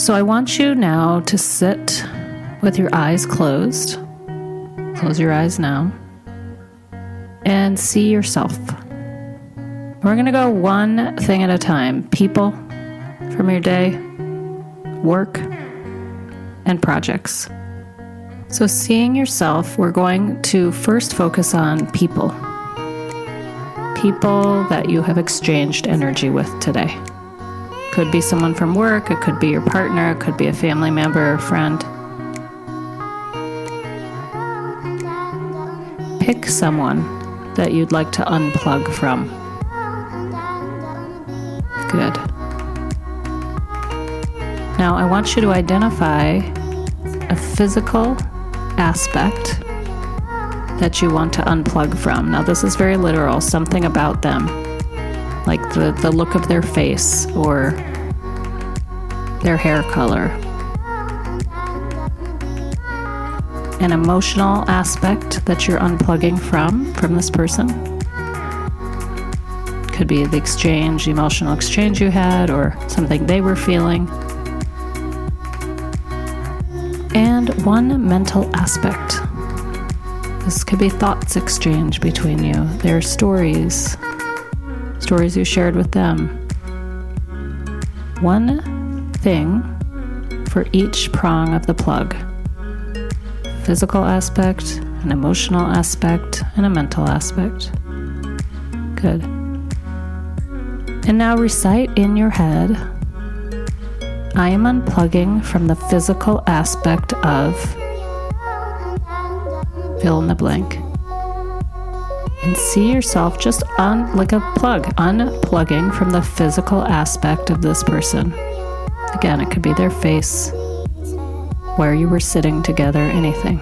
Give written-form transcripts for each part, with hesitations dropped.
So I want you now to sit with your eyes closed. Close your eyes now. And see yourself. We're going to go one thing at a time. People from your day, work, and projects. So seeing yourself, we're going to first focus on people. People that you have exchanged energy with today. Could be someone from work, it could be your partner, it could be a family member or friend. Pick someone that you'd like to unplug from. Good. Now I want you to identify a physical aspect that you want to unplug from. Now this is very literal, something about them, like the look of their face or their hair color. An emotional aspect that you're unplugging from this person. Could be the exchange, emotional exchange you had, or something they were feeling. And one mental aspect. This could be thoughts exchanged between you. Their stories you shared with them. One thing for each prong of the plug. Physical aspect, an emotional aspect, and a mental aspect. Good. And now recite in your head, I am unplugging from the physical aspect of fill in the blank. And see yourself just like a plug, unplugging from the physical aspect of this person. Again, it could be their face, where you were sitting together, anything.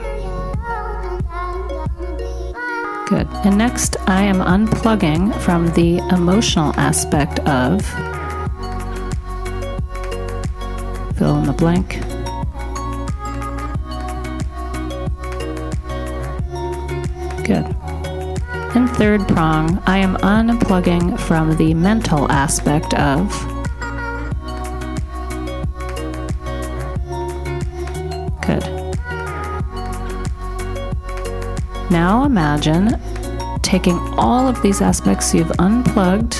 Good. And next, I am unplugging from the emotional aspect of fill in the blank. Good. And third prong, I am unplugging from the mental aspect of good. Now imagine taking all of these aspects you've unplugged.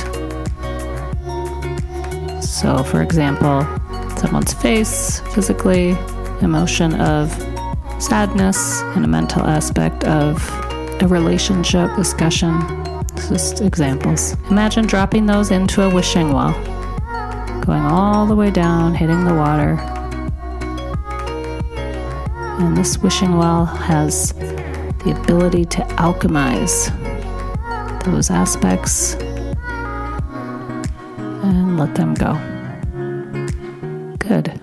So for example, someone's face, physically, emotion of sadness, and a mental aspect of a relationship, discussion, just examples. Imagine dropping those into a wishing well, going all the way down, hitting the water. And this wishing well has the ability to alchemize those aspects and let them go. Good.